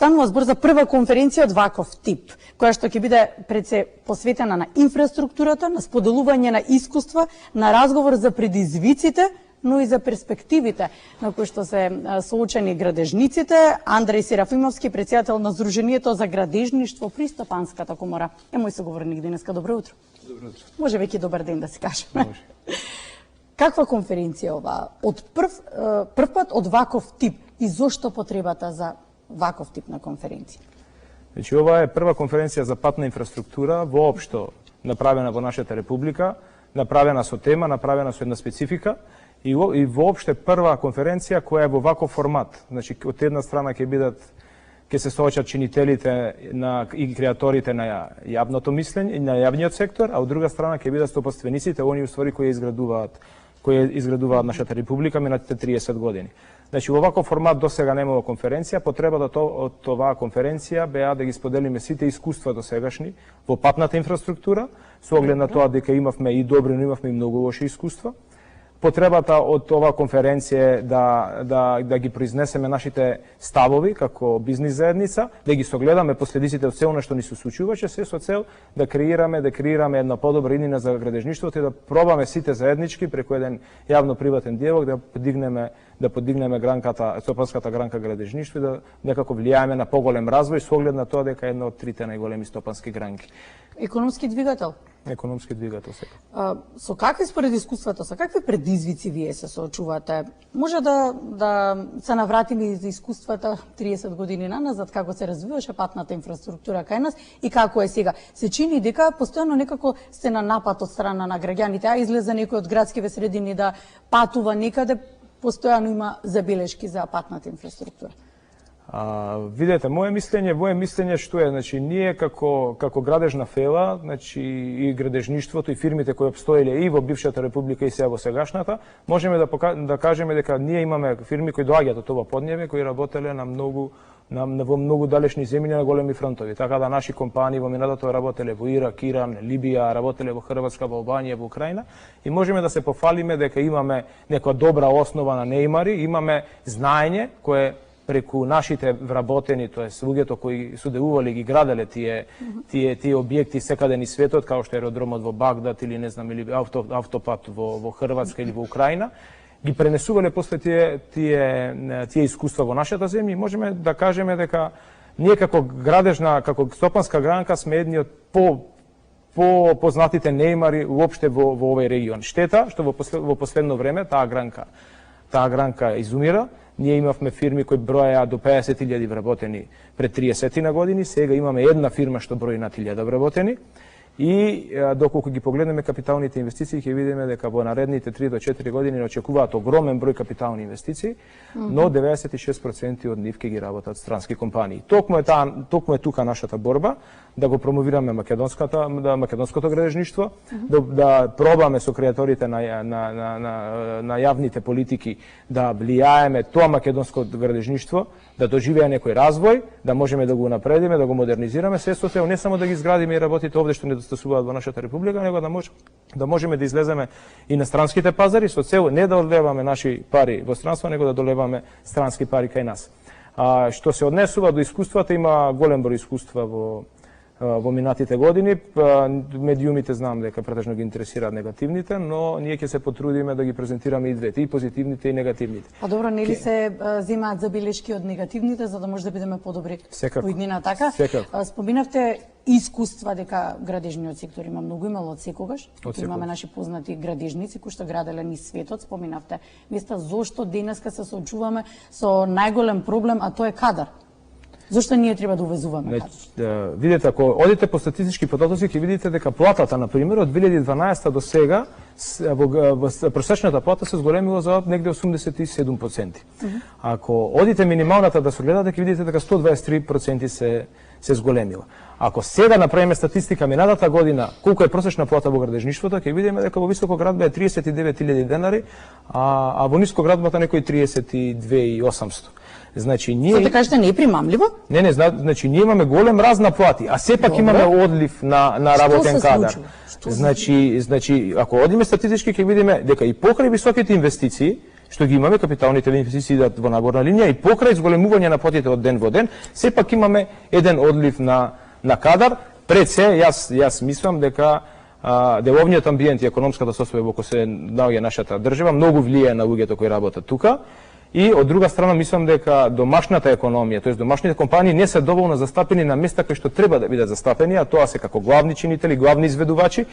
станува збор за прва конференција од ваков тип, која што ќе биде пред се посветена на инфраструктурата, на споделување на искуства, на разговор за предизвиците, но и за перспективите на кои што се соочени градежниците. Андреј Серафимовски, председател на Сдруженијето за градежништво при Стопанската комора. Е мој соговорник денеска. Добро утро. Добро утро. Може веќе добар ден да се каже. Може. Каква конференција ова? Од прв пат од ваков тип и зошто потребата за ваков тип на конференција? Значи, ова е прва конференција за патна инфраструктура воопшто направена во нашата република, направена со тема, направена со една специфика и воопште прва конференција која е во ваков формат. Значи, од една страна ќе се соочат чинителите и креаторите на јавното мислење, на јавниот сектор, а од друга страна ќе бидат стопанствениците, они уствари кои изградуваат нашата република минатите 30 години. Значи, во ваков формат досега немало конференција, потребата од оваа конференција беа да ги споделиме сите искуства досегашни во патната инфраструктура, со оглед на тоа дека имавме и добри, но имавме и многу лоши искуства. Потребата од оваа конференција е да ги произнесеме нашите ставови како бизнис заедница, да ги согледаме последиците од се она што ни се случуваше, се со цел да креираме една подобра иднина за градежништвото и да пробаме сите заеднички преку еден јавно-приватен диалог да подигнеме гранката, стопанската гранка градежништво и да некако влијаеме на поголем развој со оглед на тоа дека е една од трите најголеми стопански гранки. Економски двигател? Економски двигател сега. Со какви според искуството, со какви предизвици вие се соочувате? Може да се навратиме за искуствата 30 години наназад, како се развиваше патната инфраструктура кај нас и како е сега. Се чини дека постојано некако сте на напад од страна на граѓаните, а излезе некој од градските средини да патува некаде, постојано има забелешки за патната инфраструктура. Видете, моje мислење што е, значи ние како градежна фела, значи и градежништвото и фирмите кои обстоеле и во бившата република и сега во сегашната, можеме да кажеме дека ние имаме фирми кои доаѓаат од ова поднебе, кои работеле во многу далечни земји на големи фронтови. Така да наши компании во минатото работеле во Ирак, Иран, Либија, работеле во Хрватска, во Албанија, во Украина и можеме да се пофалиме дека имаме некоја добра основа на неимари, имаме знаење кое преку нашите вработени, тоест луѓето кои судеувале ги граделе тие објекти секаде низ светот, како што е аеродромот во Багдад или не знам или автопат во Хрватска или во Украина, ги пренесувале после тие искуства во нашата земја и можеме да кажеме дека ние како градежна, како стопанска гранка сме едни од познатите неимари уопште во овој регион. Штета што во последно време таа гранка изумира. Ние имавме фирми кои броја до 50.000 вработени пред 30 години, сега имаме една фирма што брои над 1000 вработени. И доколку ги погледнеме капиталните инвестиции, ќе видиме дека во наредните 3 до 4 години очекуваат огромен број капитални инвестиции, но 96% од нив ќе ги работат странски компании. Токму е тука нашата борба, да го промовираме македонското градежништво, да пробаме со креаторите на јавните политики да влијаеме тоа македонско градежништво, да доживее некој развој, да можеме да го напредиме, да го модернизираме, се со цел не само да ги изградиме и работите овде што недостасуваат во нашата република, него да можеме да излеземе и на странските пазари со цел не да одлеваме наши пари во странство, него да долеваме странски пари кај нас. Што се однесува до искуствата, има голем број искуства во минатите години. Медиумите знам дека претежно ги интересираат негативните, но ние ќе се потрудиме да ги презентираме и двете, и позитивните и негативните. А добро, нели се земаат забелешки од негативните за да може да бидеме подобри во иднина, така? Споминавте искуства дека градежниот сектор имало од секогаш. Имаме наши познати градежници кои што граделе низ светот, споминавте места зошто денеска се соочуваме со најголем проблем, а тоа е кадар. Зошто ние треба да увезуваме кадар? Видите, ако одите по статистички потоци, ќе видите дека платата, например, од 2012 до сега, просечната плата се зголемила за негде 87%. Ако одите минималната да се гледате, ќе видите дека 123% се зголемила. Ако сега направиме статистика минатата година, колку е просечна плата во градежништвото, ќе видиме дека во високо градба е 39.000 денари, а во ниско градбата некои 32.800. Значи ние Што кажете, не е примамливо? Не, значи ние имаме голем раз на плати, а сепак имаме одлив на работен кадар. Значи ако одиме статистички ќе видиме дека и покрај високите инвестиции што ги имаме, капиталните инвестиции идат во нагорна линија и покрај зголемување на потите од ден во ден, сепак имаме еден одлив на кадар. Пред се, јас мислам дека деловниот амбиент и економската состојба во која се наоѓа нашата држава многу влијае на луѓето кои работат тука. И од друга страна мислам дека домашната економија, тоест домашните компании не се доволно застапени на места кои што треба да бидат застапени, а тоа се како главни чинители, главни изведувачи.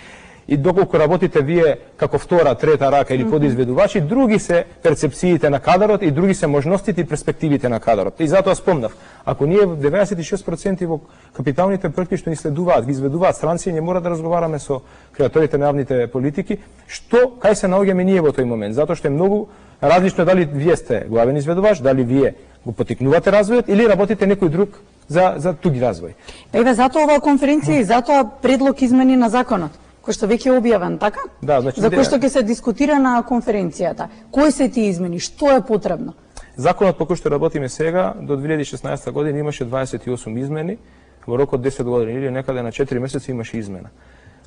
И доколку работите вие како втора, трета рака или подизведувачи, други се перцепциите на кадарот и други се можностите и перспективите на кадарот. И затоа спомнав, ако ние 96% во капиталните проекти што ни следуваат, ги изведуваат странци, ние мора да разговараме со креаторите на јавните политики, кај се наоѓаме ние во тој момент, затоа што е многу различно дали вие сте главен изведувач, дали вие го потикнувате развојот или работите некој друг за туги развој. Еве затоа оваа конференција и затоа предлог измени на законот, кој што веќе е објавен, така? Да, значи, за кој што ќе се дискутира на конференцијата. Кои се тие измени? Што е потребно? Законот по кој што работиме сега, до 2016 година имаше 28 измени, во рок од 10 години или некаде на 4 месеци имаше измена.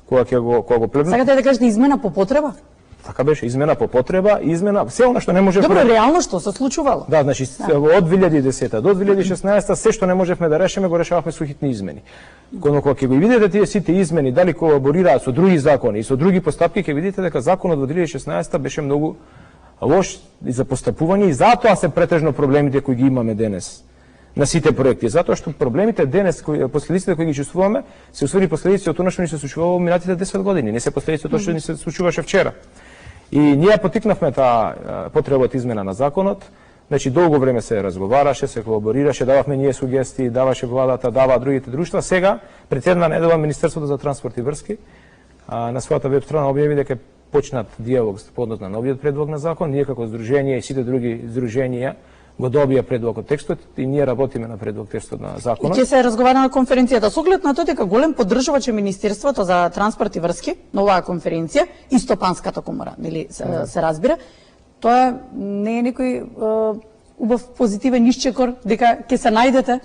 Кога го плебна... Сакате да кажете измена по потреба? Така беше, измена по потреба, измена, се она што не можевме... Добро, реално што се случувало? Да, значи, од 2010 до 2016 се што не можевме да решиме, го решававме со хитни измени. Кога ќе го видите тие сите измени, дали колаборираат со други закони и со други постапки, ќе видите дека законот во 2016 беше многу лош и за постапување и затоа се претежно проблемите кои ги имаме денес на сите проекти, затоа што проблемите денес, последиците кои ги чувствуваме, се усвари последици од тоа што ни се случувало во минатите 10 години, не се последици од тоа што ни се случуваше вчера. И ние потикнавме таа потреба од измена на законот. Значи долго време се разговараше, се колаборираше, дававме ние сугестии, даваше владата, дава другите друштва. Сега пред една недела Министерството за транспорт и врски на својата веб страна објави дека почнат диалог по однос на новиот предлог на закон. Ние како здружение и сите други здруженија го добија предлогот текстот и ние работиме на предлог текстот на законот. И ќе се разговара на конференцијата со оглед на тоа дека голем поддржувач е Министерството за транспорт и врски на оваа конференција и Стопанската комора, нели се разбира. Тоа не е некој убав позитивен исчекор дека ќе се најдете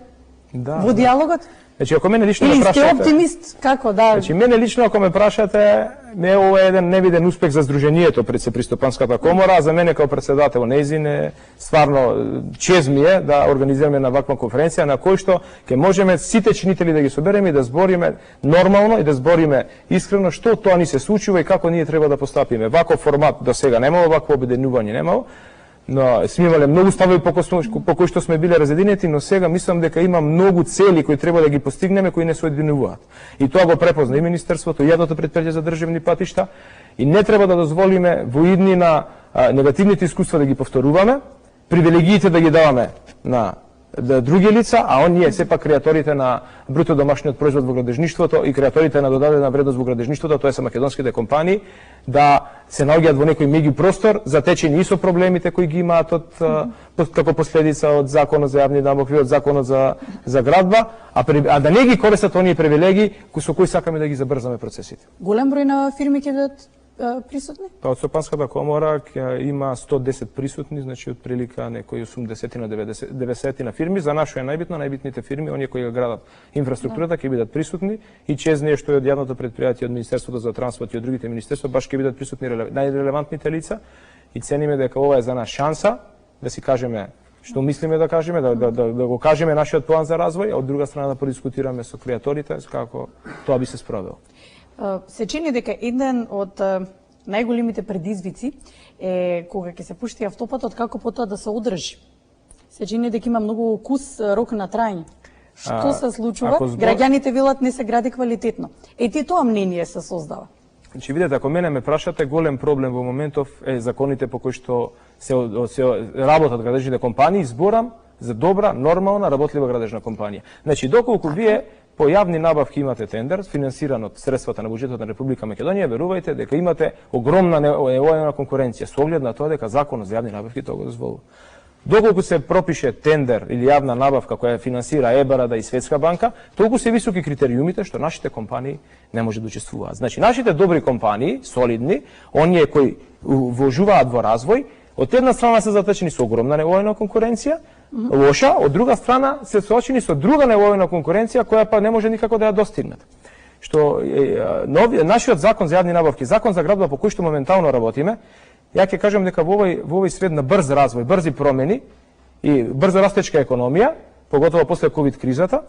во диалогот? Значи, ако мене лично ме прашате... Или сте оптимист? Како, да? Значи, мене лично, ако ме прашате, ова е еден невиден успех за Сдруженијето пред се Пристопанската комора, а за мене како председател нејзин е стварно чест ми е да организираме на ваква конференција на кој што ќе можеме сите чинители да ги собереме и да збориме нормално и да збориме искрено што тоа ни се случува и како ние треба да постапиме. Ваков формат до сега немало, вакво обединување немало. Но сме имале многу ставови по кои што сме биле разединети, но сега мислам дека има многу цели кои треба да ги постигнеме, кои не се обединуваат. И тоа го препозна и Министерството, и Јавното претпријатие за државни патишта, и не треба да дозволиме во идни на негативните искуства да ги повторуваме, привилегиите да ги даваме на други лица, а оние сепак креаторите на бруто домашниот производ во градежништвото и креаторите на додадена вредност во градежништвото, тоа се македонските компании, да се наоѓаат во некој меѓу простор, затечени и со проблемите кои ги имаат како последица од законот за јавни набавки, од законот за градба, а да не ги користат оние привилегии со кои сакаме да ги забрзаме процесите. Голем број на фирми ќе бидат присутни? Од Стопанската комора има 110 присутни, значи од прилика некои 80 на 90 на фирми. За нашо е најбитно, најбитните фирми, оние кои градат инфраструктурата, ќе бидат присутни и чест не што е од Јавното претпријатие, од Министерството за транспорт и од другите министерства, баш ќе бидат присутни најрелевантните лица и цениме дека ова е за нас шанса да си кажеме што мислиме да кажеме, да го кажеме нашиот план за развој, а од друга страна да подискутираме со креаторите како тоа би се спровело. Се чини дека еден од најголемите предизвици е кога ќе се пушти автопатот, како потоа да се одржи. Се чини дека има многу кус рок на трајање. Што се случува? Граѓаните велат не се гради квалитетно. Ети тоа мнение се создава. Значи, видете, ако мене ме прашате, голем проблем во моментов е законите по кои што се работат градежните компании, зборам за добра, нормална, работлива градежна компанија. Значи, доколку вие по јавни набавки имате тендер, финансиран од средствата на буџетот на Република Македонија, верувајте дека имате огромна нелојална конкуренција со оглед на тоа дека законот за јавни набавки тоа го дозволува. Доколку се пропише тендер или јавна набавка која финансира ЕБРАДА и Светска банка, толку се високи критериумите што нашите компании не може да учествуваат. Значи, нашите добри компании, солидни, оние кои вложуваат во развој, од една страна се затечени со огромна нелојална конкуренција, лоша, од друга страна се соочени со друга нелојална конкуренција која па не може никако да ја достигнат. Што нашиот закон за јавни набавки, закон за градба по кој што моментално работиме, Ја ќе кажам дека во овој свет на брз развој, брзи промени и брзо растечка економија, поготово после ковид кризата,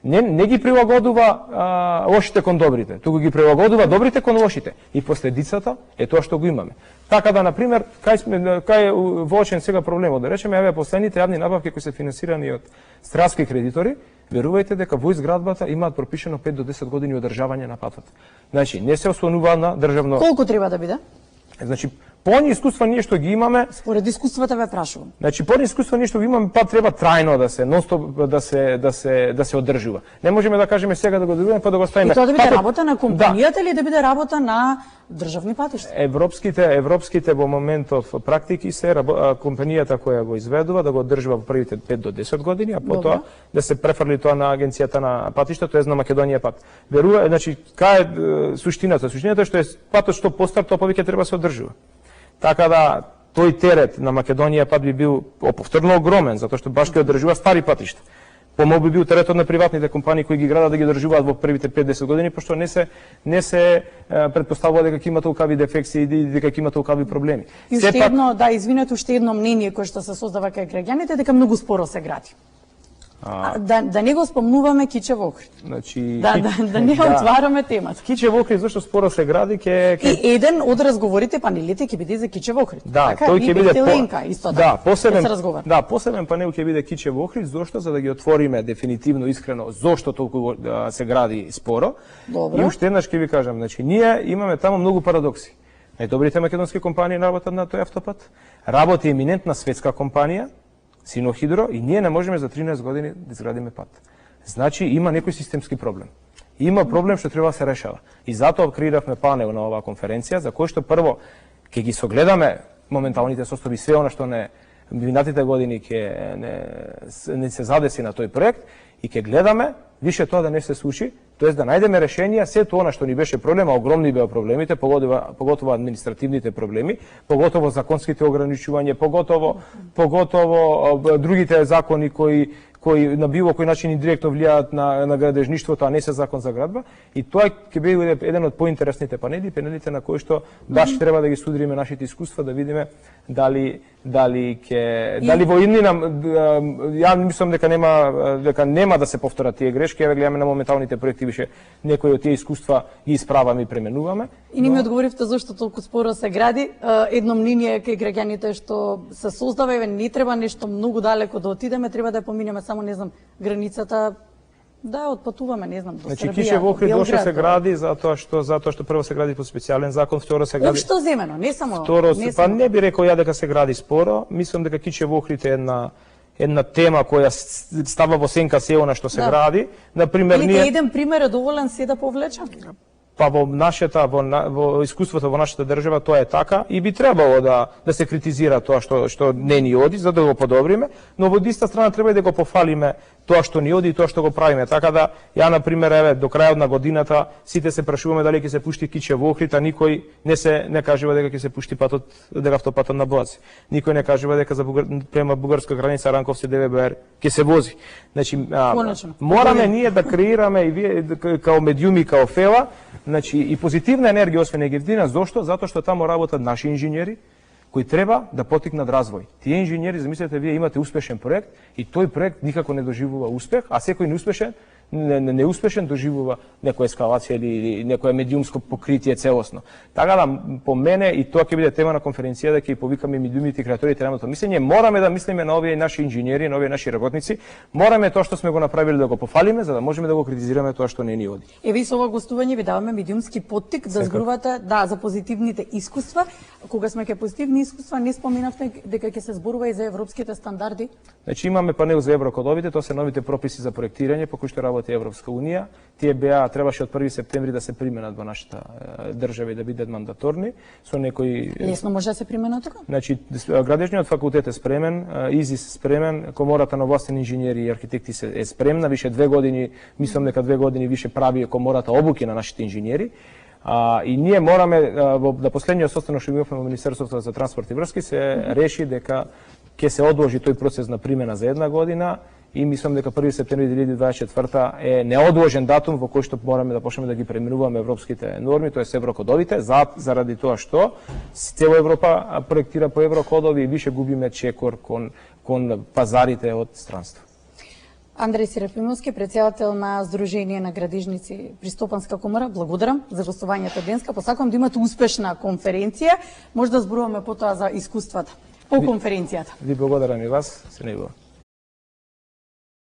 не ги прилагодува лошите кон добрите, туку ги прилагодува добрите кон лошите. И последицата е тоа што го имаме. Така да, например, кај воочен сега проблемот, да речеме, еве последните јавни набавки кои се финансирани од странски кредитори, верувајте дека во изградбата имаат пропишено 5 до 10 години одржавање на патот. Значи, не се ослонува на државно. Колку треба да биде? Значи, пони искуства ние што ги имаме, според искуствата ве прашувам. Значи, пони искуства ние што ги имаме, па треба трајно да се нонстоп да се одржува. Не можеме да кажеме сега да го одржуваме па да го ставиме. И тоа да биде работа на компанијата или да биде работа на државни патишта? Европските во моментов практики се компанијата која го изведува да го одржува во првите 5 до 10 години, а потоа да се префрли тоа на агенцијата на патишта, тоест на Македонија пат. Верува, значи, кај е суштината? Суштината е што е патот што постар, тоа повеќе треба да се одржува. Така да, тој терет на Македонија пат би бил повторно огромен, затоа што баш ќе одржува стари патишта. Помал би бил теретот на приватните компании кои ги градат да ги одржуваат во првите 5-10 години, пошто не се предпоставува дека ќе има толкави дефекции и дека ќе има толкави проблеми. И уште едно, да, извинете, уште едно мнение кое што се создава кај граѓаните дека многу споро се гради. Да не го спомнуваме Кичев Охрид. Значи, да не отвараме темата. Кичев Охрид зашто споро се гради И еден од разговорите панелите ќе биде за Кичев Охрид. Да, тој ќе биде исто посебен панел ќе биде Кичев Охрид, зошто за да ги отвориме дефинитивно искрено зошто толку се гради споро. Добро. И уште еднаш ќе ви кажам, значи ние имаме таму многу парадокси. Најдобрите македонски компании работат на тој автопат. Работи еминентна светска компанија Синохидро и ние не можеме за 13 години да изградиме пат. Значи има некој системски проблем. Има проблем што треба да се решава. И затоа креиравме панел на оваа конференција за кој што прво ќе ги согледаме моменталните состојби, све она што не минатите години ќе не се задеси на тој проект и ќе гледаме више тоа да не се случи, тоест да најдеме решенија се тоа што ни беше проблем, а огромни беа проблемите, поготово административните проблеми, поготово законските ограничувања, поготово другите закони кои на било кој начин индиректно влијаат на градежништвото, а не се закон за градба, и тоа ќе биде еден од поинтересните панелите на кои што баш треба да ги судириме нашите искуства, да видиме дали во иднина, ја мислам дека нема да се повторат тие грешки, ја гледаме на моменталните проекти више некои од тие искуства ги исправаме и пременуваме. И не ми одговоривте зашто толку споро се гради. Едно мнение кај граѓаните што се создава, еве не треба нешто многу далеко да отидеме, треба да поминеме само не знам границата, да отпатуваме, не знам, до Србија. Значи Кичев Охрид дошо се гради затоа што прво се гради по специјален закон, второ се гради Општо земено, не само. Па не би рекол ја дека се гради споро, мислам дека Кичев Охрид е една тема која става во сенка се она што се гради. Например, ние еден пример е доволен се да повлече? Па во искуството во нашата држава тоа е така и би требало да се критизира тоа што не ни оди за да го подобриме, но во иста страна треба и да го пофалиме тоа што ни оди и тоа што го правиме. Така да ја на пример еве до крајот на годината сите се прашуваме дали ќе се пушти Кичев Охрид, а никој не кажува дека ќе се пушти дека автопатот на Боаци. Никој не кажува дека према бугарска граница Ранковци ДВБР ќе се вози. Значи мораме ние да креираме и вие као медиуми, као фела, значи и позитивна енергија освен негативна. Зошто? Затоа што таму работат наши инженери кои треба да потикнат развој. Тие инженери, замислете, вие имате успешен проект и тој проект никако не доживува успех, а секој неуспешен доживува некоја ескалација или некоја медиумско покритие целосно. Така да, по мене, и тоа ќе биде тема на конференција, да ќе повикаме медиумите и креаторите на рамото мислење, мораме да мислиме на овие наши инженери, на овие наши работници, мораме тоа што сме го направили да го пофалиме, за да можеме да го критизираме тоа што не ни оди. Еве со ова гостување ви даваме медиумски поттик да зборувате за позитивните искуства. Кога сме кај позитивни искуства, не споменавте дека ќе се зборува и за европските стандарди? Значи имаме панел за еврокодовите, тоа се новите прописи за проектирање по кои што работи Европска унија. Тие требаше од 1 септември да се применат во нашата држава и да бидат мандаторни со некои. Лесно може да се применат така? Значи градежниот факултет е спремен, ИЗИС спремен, Комората на овластени инженери и архитекти е спремна, више 2 години, мислам дека 2 години више прави Комората обуки на нашите инженери. И ние мораме, на последниот состанок што имавме во Министерството за транспорт и врски, се реши дека ќе се одложи тој процес на примена за 1 година и мислам дека 1 септември 2024 е неодложен датум во кој што мораме да почнеме да ги преминуваме европските норми, тоа е еврокодовите, заради тоа што цела Европа проектира по еврокодови и више губиме чекор кон пазарите од странство. Андреј Серафимовски, председател на Сдружение на градежници при Стопанска комора, благодарам за гостувањето денеска. Посакувам да имате успешна конференција. Може да зборуваме потоа за искуствата по конференцијата. Ви благодарам и вас, се не